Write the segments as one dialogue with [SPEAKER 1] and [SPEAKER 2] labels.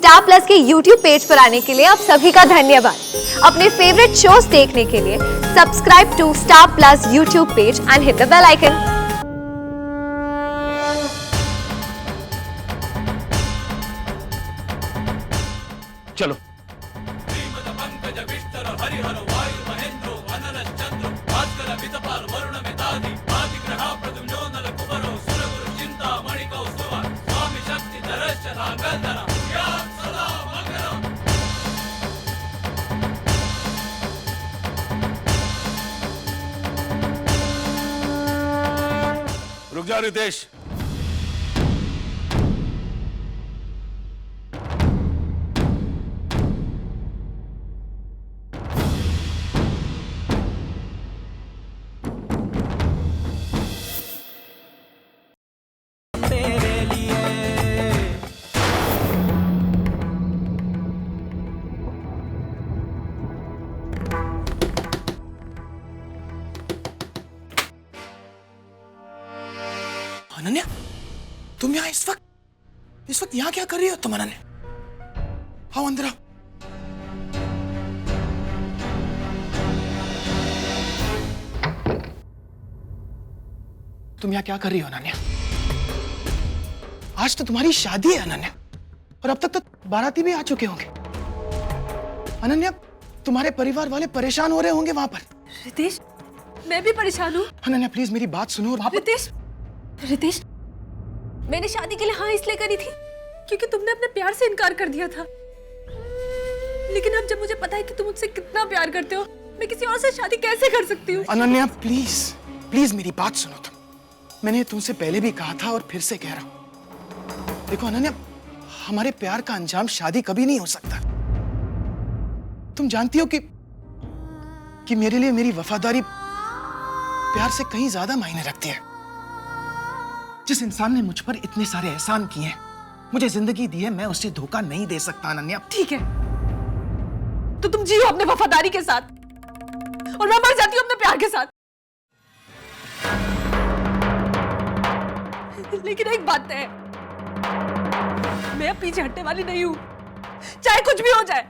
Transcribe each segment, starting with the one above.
[SPEAKER 1] Star plus के YouTube page पर आने के लिए आप सभी का धन्यवाद। अपने फेवरेट शोज देखने के लिए subscribe to Star Plus YouTube page and hit the bell icon.
[SPEAKER 2] चलो रुक जा रितेश।
[SPEAKER 3] अनन्या, तुम यहाँ इस वक्त यहाँ क्या कर रही हो तुम अनन्या? आओ अंदर आओ। तुम यहाँ क्या कर रही हो अनन्या? आज तो तुम्हारी शादी है अनन्या, और अब तक तो बाराती भी आ चुके होंगे। अनन्या, तुम्हारे परिवार वाले परेशान हो रहे होंगे वहां पर।
[SPEAKER 4] रितेश, मैं भी परेशान हूँ।
[SPEAKER 3] अनन्या प्लीज मेरी बात सुनो।
[SPEAKER 4] रितेश, मैंने शादी के लिए हाँ इसलिए करी थी क्योंकि तुमने अपने प्यार से इनकार कर दिया था। लेकिन अब जब मुझे पता है कि तुम मुझसे कितना प्यार करते हो, मैं किसी और से शादी कैसे कर सकती हूँ?
[SPEAKER 3] अनन्या प्लीज मेरी बात सुनो तुम। मैंने तुमसे पहले भी कहा था और फिर से कह रहा हूँ। देखो अनन्या, हमारे प्यार का अंजाम शादी कभी नहीं हो सकता। तुम जानती हो कि मेरे लिए मेरी वफादारी प्यार से कहीं ज्यादा मायने रखती है। जिस इंसान ने मुझ पर इतने सारे एहसान किए हैं, मुझे जिंदगी दी है, मैं उसे धोखा नहीं दे सकता अनन्या।
[SPEAKER 4] ठीक है, तो तुम जियो अपने वफादारी के साथ और मैं मर जाती हूँ अपने प्यार के साथ। लेकिन एक बात है, मैं अब पीछे हटने वाली नहीं हूँ, चाहे कुछ भी हो जाए।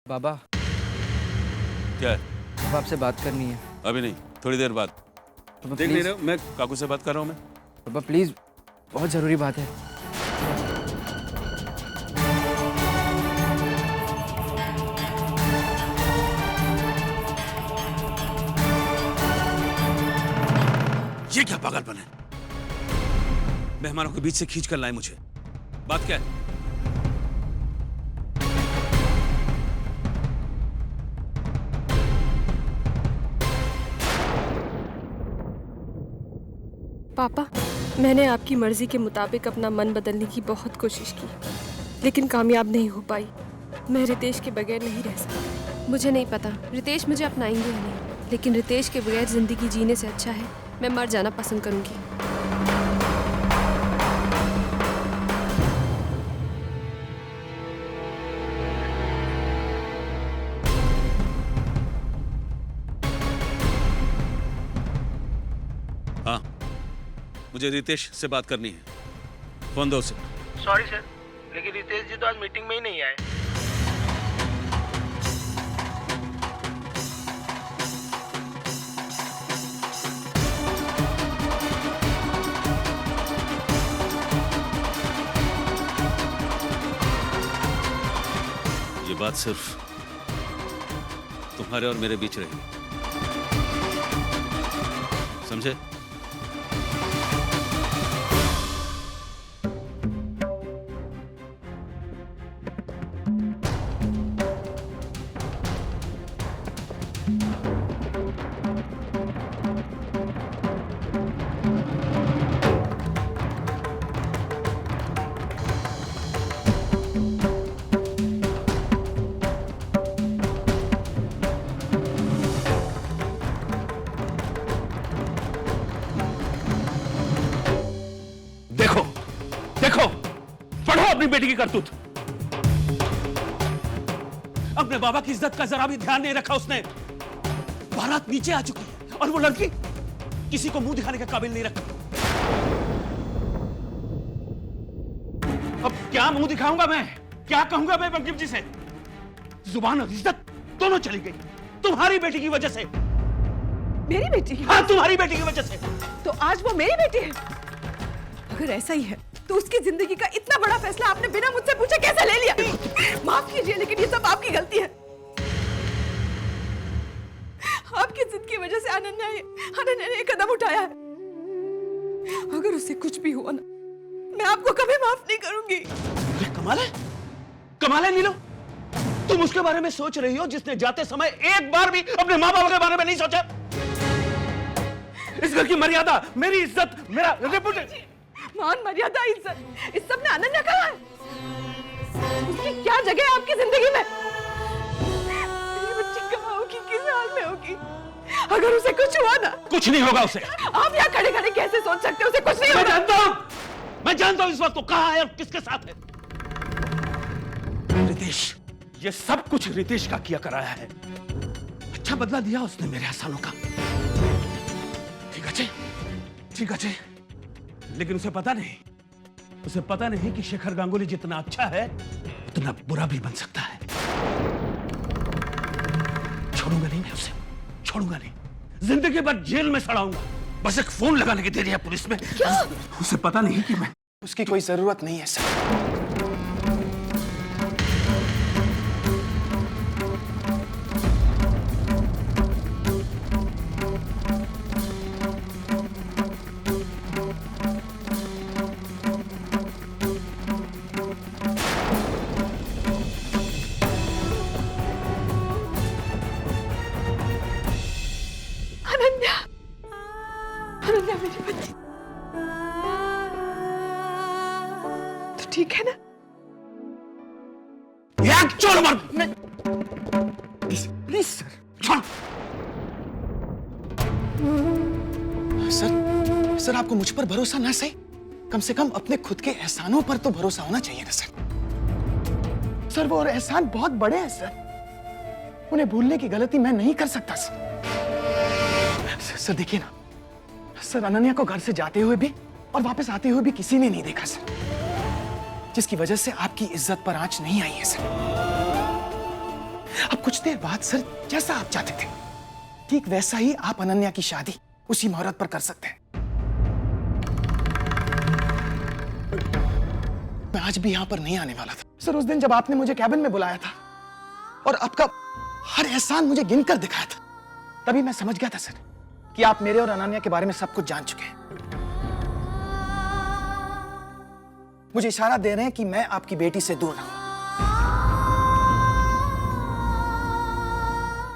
[SPEAKER 5] बाबा,
[SPEAKER 2] क्या है?
[SPEAKER 5] अब आपसे बात करनी है।
[SPEAKER 2] अभी नहीं, थोड़ी देर बाद।
[SPEAKER 5] बाबा
[SPEAKER 2] देख नहीं
[SPEAKER 5] प्लीज,
[SPEAKER 2] रहे हो, मैं काकू से बात कर रहा हूँ। मैं
[SPEAKER 5] बाबा प्लीज, बहुत जरूरी बात है।
[SPEAKER 2] ये क्या पागलपन है? मेहमानों के बीच से खींच कर लाए मुझे। बात क्या है?
[SPEAKER 4] पापा, मैंने आपकी मर्जी के मुताबिक अपना मन बदलने की बहुत कोशिश की, लेकिन कामयाब नहीं हो पाई। मैं रितेश के बगैर नहीं रह सकती। मुझे नहीं पता रितेश मुझे अपनाएंगे या नहीं, लेकिन रितेश के बगैर जिंदगी जीने से अच्छा है मैं मर जाना पसंद करूंगी।
[SPEAKER 2] हाँ, मुझे रितेश से बात करनी है। फोन दो उसे।
[SPEAKER 6] सॉरी सर, लेकिन रितेश जी तो आज मीटिंग में ही नहीं आए।
[SPEAKER 2] ये बात सिर्फ तुम्हारे और मेरे बीच रही, समझे? अपनी बेटी की करतूत। अपने बाबा की इज्जत का जरा भी ध्यान नहीं रखा उसने। बारात नीचे आ चुकी है और वो लड़की किसी को मुंह दिखाने के काबिल नहीं रखा। अब क्या मुंह दिखाऊंगा मैं, क्या कहूंगा मैं बंकिम जी से? जुबान और इज्जत दोनों चली गई तुम्हारी बेटी की वजह से।
[SPEAKER 7] मेरी बेटी?
[SPEAKER 2] हाँ, तुम्हारी बेटी की वजह से।
[SPEAKER 7] तो आज वो मेरी बेटी है? अगर ऐसा ही है तो उसकी जिंदगी का इतना बड़ा फैसला आपने बिना मुझसे पूछे कैसे ले लिया? माफ कीजिए, लेकिन ये सब आपकी गलती है। आपकी जिद की वजह से अनन्या ने ये कदम उठाया है। अगर उससे कुछ भी हुआ ना, मैं आपको कभी माफ नहीं करूंगी।
[SPEAKER 2] अरे कमाल है नीलो। तुम उसके बारे में सोच रही हो जिसने जाते समय एक बार भी अपने माँ बाप के बारे में नहीं सोचा। इस घर की मर्यादा, मेरी इज्जत, मेरा रेपुटेशन,
[SPEAKER 7] मान मर्यादा, इज्जत, इस सब में अनन्या कहाँ है? उसकी क्या जगह है आपकी जिंदगी में? मेरी बच्ची कहाँ होगी, किस हाल में होगी? अगर उसे कुछ हुआ ना?
[SPEAKER 2] कुछ नहीं होगा उसे।
[SPEAKER 7] आप यहाँ खड़े खड़े कैसे सोच सकते हो उसे कुछ नहीं होगा?
[SPEAKER 2] मैं जानता हूँ इस वक्त वो कहाँ है और किसके साथ है। रितेश, ये सब कुछ रितेश का किया कराया है। अच्छा बदला दिया उसने मेरे एहसानों का। ठीक है, लेकिन उसे पता नहीं कि शेखर गांगुली जितना अच्छा है उतना बुरा भी बन सकता है। छोड़ूंगा नहीं मैं उसे, छोड़ूंगा नहीं। जिंदगी भर जेल में सड़ाऊंगा। बस एक फोन लगाने की देरी है पुलिस में। उसे पता नहीं कि मैं।
[SPEAKER 3] उसकी कोई जरूरत नहीं है सर।
[SPEAKER 7] अनन्या मेरी बच्ची तो ठीक है ना?
[SPEAKER 2] एक छोड़ मत। प्लीज सर, छोड़।
[SPEAKER 3] सर आपको मुझ पर भरोसा ना सही, कम से कम अपने खुद के एहसानों पर तो भरोसा होना चाहिए ना सर। सर वो और एहसान बहुत बड़े हैं सर, उन्हें भूलने की गलती मैं नहीं कर सकता सर। देखिए ना सर, अनन्या को घर से जाते हुए भी और वापस आते हुए भी किसी ने नहीं देखा सर, जिसकी वजह से आपकी इज्जत पर आंच नहीं आई है सर। अब कुछ देर बाद सर, जैसा आप चाहते थे ठीक वैसा ही आप अनन्या की शादी उसी मुहूर्त पर कर सकते हैं। मैं आज भी यहां पर नहीं आने वाला था सर। उस दिन जब आपने मुझे कैबिन में बुलाया था और आपका हर एहसान मुझे गिनकर दिखाया था, तभी मैं समझ गया था सर कि आप मेरे और अनन्या के बारे में सब कुछ जान चुके हैं। मुझे इशारा दे रहे हैं कि मैं आपकी बेटी से दूर रहूं।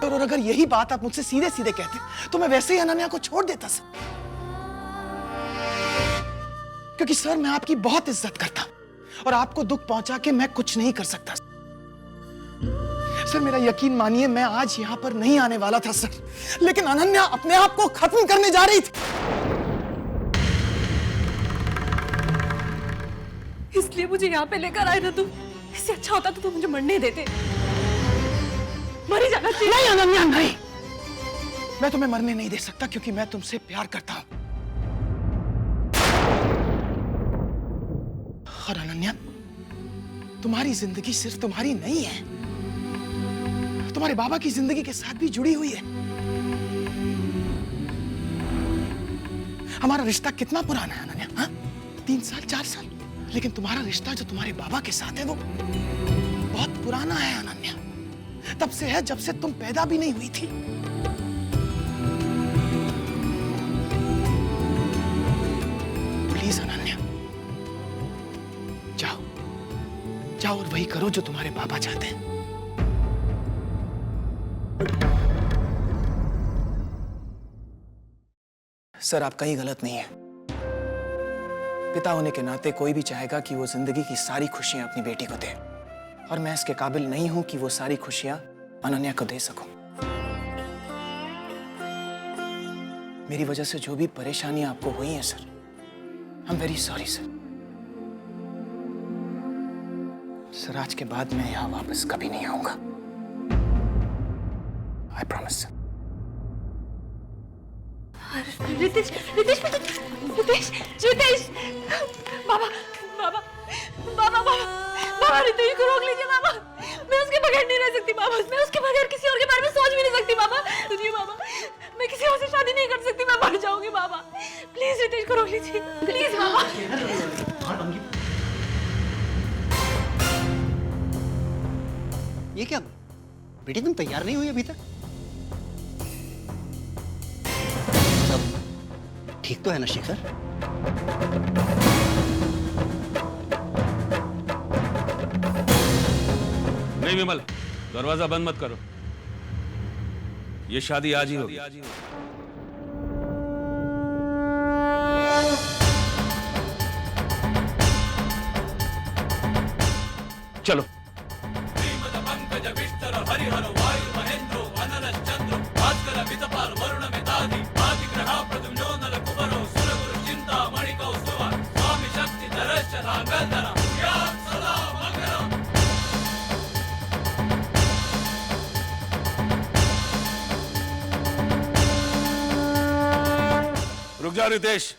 [SPEAKER 3] और अगर यही बात आप मुझसे सीधे सीधे कहते तो मैं वैसे ही अनन्या को छोड़ देता सर, क्योंकि सर मैं आपकी बहुत इज्जत करता और आपको दुख पहुंचा के मैं कुछ नहीं कर सकता सर। मेरा यकीन मानिए, मैं आज यहां पर नहीं आने वाला था सर, लेकिन अनन्या अपने आप को खत्म करने जा रही थी।
[SPEAKER 7] इसलिए मुझे यहाँ पे लेकर आए ना तुम? इससे अच्छा होता तो तुम मुझे मरने देते। मर ही जाना चाहिए।
[SPEAKER 3] नहीं अनन्या नहीं, मैं तुम्हें मरने नहीं दे सकता क्योंकि मैं तुमसे प्यार करता हूं। और अनन्या, तुम्हारी जिंदगी सिर्फ तुम्हारी नहीं है, तुम्हारे बाबा की जिंदगी के साथ भी जुड़ी हुई है। हमारा रिश्ता कितना पुराना है अनन्या? हाँ, 3 साल 4 साल, लेकिन तुम्हारा रिश्ता जो तुम्हारे बाबा के साथ है वो बहुत पुराना है अनन्या। तब से है जब से तुम पैदा भी नहीं हुई थी। प्लीज अनन्या, जाओ और वही करो जो तुम्हारे बाबा चाहते हैं। सर आप कहीं गलत नहीं है। पिता होने के नाते कोई भी चाहेगा कि वो जिंदगी की सारी खुशियां अपनी बेटी को दे, और मैं इसके काबिल नहीं हूं कि वो सारी खुशियां अनन्या को दे सकूं। मेरी वजह से जो भी परेशानियां आपको हुई हैं sir, I am very sorry sir. Sir आज के बाद मैं यहाँ वापस कभी नहीं आऊंगा। I promise.
[SPEAKER 7] रितेश रितेश रितेश रितेश बाबा बाबा बाबा बाबा बाबा रितेश को रोक लीजिए बाबा। मैं उसके बगैर नहीं रह सकती बाबा। मैं उसके बगैर किसी और के बारे में सोच भी नहीं सकती बाबा। सुनिए बाबा, मैं किसी और से शादी नहीं कर सकती। मैं मर जाऊंगी बाबा। प्लीज रितेश को रोक लीजिए प्लीज बाबा।
[SPEAKER 8] ये क्या बेटी, तुम तैयार नहीं हुई अभी तक? सब ठीक तो है ना शिखर?
[SPEAKER 2] नहीं विमल, दरवाजा बंद मत करो। ये शादी आज ही होगी। चलो। रुक जा रितेश।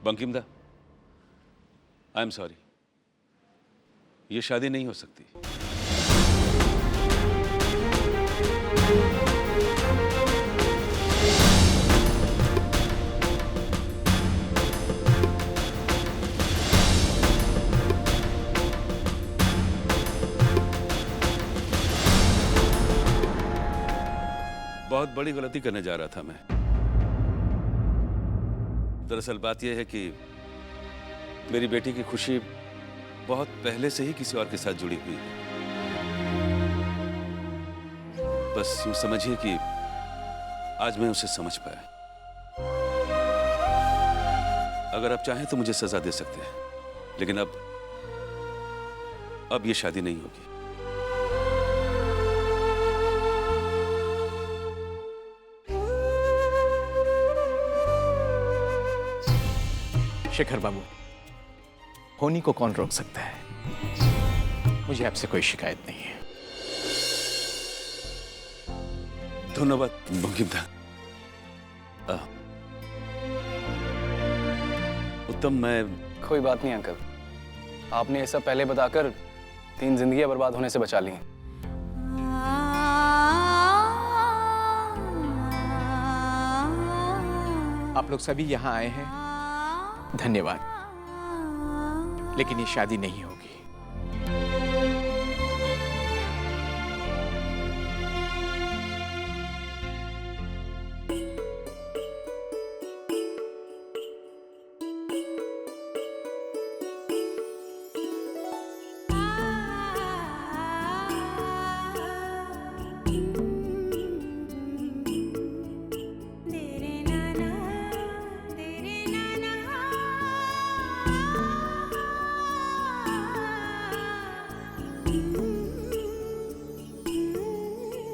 [SPEAKER 2] बंकिम दा, आई एम सॉरी, ये शादी नहीं हो सकती। बहुत बड़ी गलती करने जा रहा था मैं। दरअसल बात यह है कि मेरी बेटी की खुशी बहुत पहले से ही किसी और के साथ जुड़ी हुई है। बस यूं समझिए कि आज मैं उसे समझ पाया। अगर आप चाहें तो मुझे सजा दे सकते हैं, लेकिन अब ये शादी नहीं होगी।
[SPEAKER 3] शेखर बाबू, होनी को कौन रोक सकता है? मुझे आपसे कोई शिकायत नहीं है।
[SPEAKER 2] धन्यवाद बंकिम दा। उत्तम, मैं
[SPEAKER 9] कोई बात नहीं अंकल, आपने ये सब पहले बताकर 3 जिंदगियां बर्बाद होने से बचा ली हैं।
[SPEAKER 3] आप लोग सभी यहाँ आए हैं, धन्यवाद, लेकिन ये शादी नहीं होगी।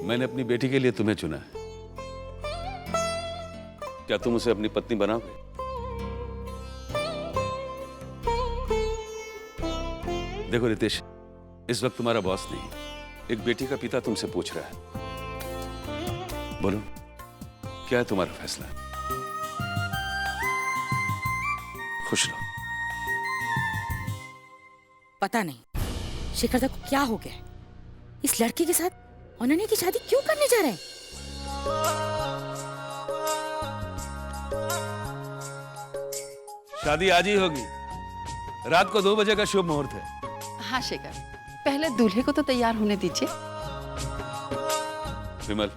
[SPEAKER 2] मैंने अपनी बेटी के लिए तुम्हें चुना है। क्या तुम उसे अपनी पत्नी बनाओगे? देखो रितेश, इस वक्त तुम्हारा बॉस नहीं, एक बेटी का पिता तुमसे पूछ रहा है। बोलो, क्या है तुम्हारा फैसला? खुश रहो।
[SPEAKER 10] पता नहीं शिखर दा को क्या हो गया है। इस लड़के के साथ अनन्या की शादी क्यों करने जा रहे हैं?
[SPEAKER 2] शादी आज ही होगी। रात को 2 बजे का शुभ मुहूर्त है।
[SPEAKER 11] हाँ शिखर, पहले दूल्हे को तो तैयार होने दीजिए।
[SPEAKER 2] विमल,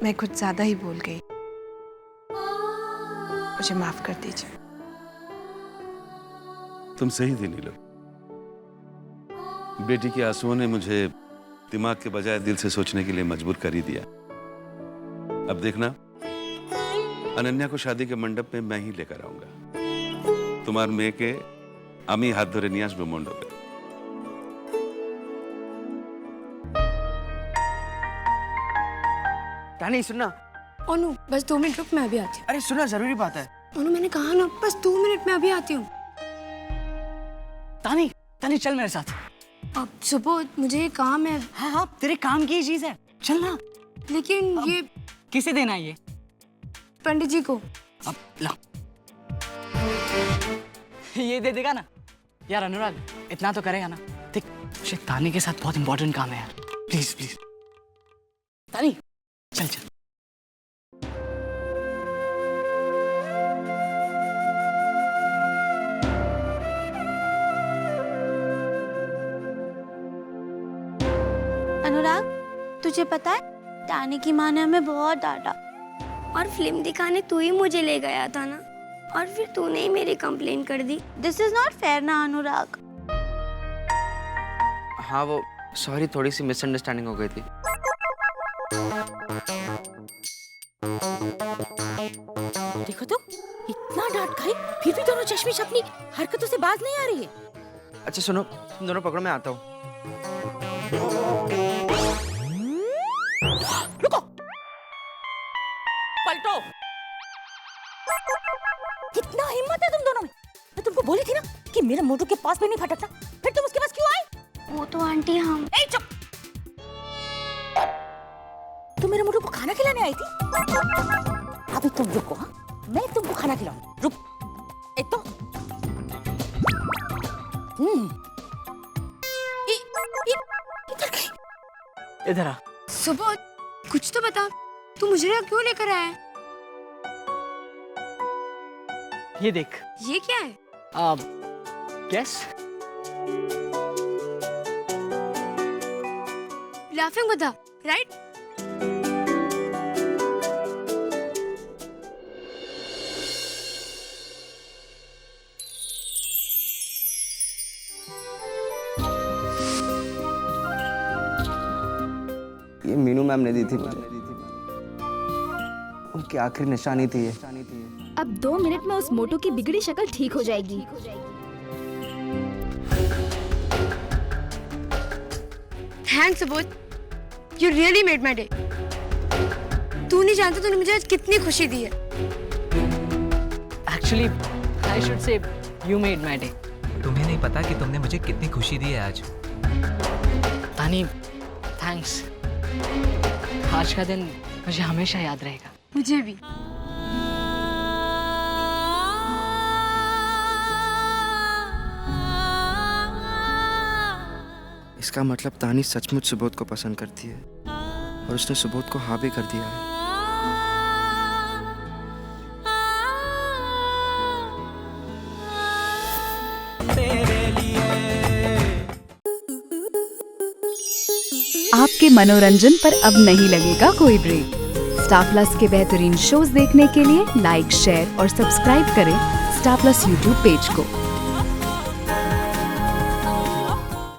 [SPEAKER 7] मैं कुछ ज्यादा ही बोल गई। मुझे माफ कर दीजिए।
[SPEAKER 2] तुम सही थी नीलम। बेटी के आंसुओं ने मुझे दिमाग के बजाय दिल से सोचने के लिए मजबूर कर ही दिया। अब देखना, अनन्या को शादी के मंडप में मैं ही लेकर आऊंगा। तुम्हार मेये के आमी हाथ धरे निये आसबो मंडपे।
[SPEAKER 5] तानी सुनना।
[SPEAKER 4] अनु बस 2 मिनट रुक, मैं अभी आती हूँ।
[SPEAKER 5] अरे सुना, जरूरी बात है।
[SPEAKER 4] अनु मैंने कहा ना, बस 2 मिनट में अभी आती हूँ।
[SPEAKER 5] तानी तानी चल मेरे साथ।
[SPEAKER 4] अब सुबह मुझे ये काम है।
[SPEAKER 5] हाँ हाँ, तेरे काम की चीज है, चल ना।
[SPEAKER 4] लेकिन ये
[SPEAKER 5] किसे देना है ये?
[SPEAKER 4] पंडित जी को।
[SPEAKER 5] अब ला, ये दे देगा ना यार। अनुराग इतना तो करेगा ना। देख, मुझे तानी के साथ बहुत इंपॉर्टेंट काम है यार। प्लीज प्लीज तानी, चल चल।
[SPEAKER 12] अनुराग, तुझे पता है तानी की माँ ने हमें बहुत डांटा और फिल्म दिखाने तू ही मुझे ले गया था ना, और फिर तूने ही मेरी कंप्लेन कर दी। दिस इज नॉट फेयर ना अनुराग।
[SPEAKER 5] हाँ वो सॉरी, थोड़ी सी मिसअंडरस्टैंडिंग हो गई थी।
[SPEAKER 10] देखो तो, इतना डांट खाई फिर भी दोनों चश्मिश अपनी हरकतों से बाज नहीं आ रही है।
[SPEAKER 5] अच्छा सुनो, तुम दोनों पकड़ो, मैं आता हूँ।
[SPEAKER 10] रुको, पलटो। कितना हिम्मत है तुम दोनों में। मैं तुमको बोली थी ना कि मेरे मोटू के पास भी नहीं फटकता, फिर तुम उसके पास क्यों आए?
[SPEAKER 12] वो तो आंटी हम।
[SPEAKER 10] ए चुप, तुम मेरे मोटू को खाना खिलाने आई थी। अभी तुम रुको, हाँ मैं तुमको खाना खिलाऊं। रुक, एक तो इधर गई।
[SPEAKER 5] इधर आ।
[SPEAKER 4] सुबह कुछ तो बता, तू मुझे यहाँ क्यों लेकर आया है?
[SPEAKER 5] ये देख।
[SPEAKER 4] ये क्या है?
[SPEAKER 5] Yes,
[SPEAKER 4] laughing Buddha, right?
[SPEAKER 5] ये मीनू मैम ने दी थी मुझे। उनकी आखिरी निशानी थी ये।
[SPEAKER 12] अब 2 मिनट में उस मोटू की बिगड़ी शक्ल ठीक हो जाएगी।
[SPEAKER 4] Thanks Subodh, you really made my day. तू नहीं जानता तूने मुझे आज कितनी खुशी दी है।
[SPEAKER 5] Actually I should say you made my day.
[SPEAKER 13] तुम्हें नहीं पता कि तुमने मुझे कितनी खुशी दी है आज।
[SPEAKER 5] तानी थैंक्स, आज का दिन मुझे हमेशा याद रहेगा।
[SPEAKER 4] मुझे भी।
[SPEAKER 5] इसका मतलब तानी सचमुच सुबोध को पसंद करती है और उसने सुबोध को हाँ भी कर दिया है।
[SPEAKER 14] आपके मनोरंजन पर अब नहीं लगेगा कोई ब्रेक। स्टार प्लस के बेहतरीन शोज देखने के लिए लाइक, शेयर और सब्सक्राइब करें स्टार प्लस यूट्यूब पेज को।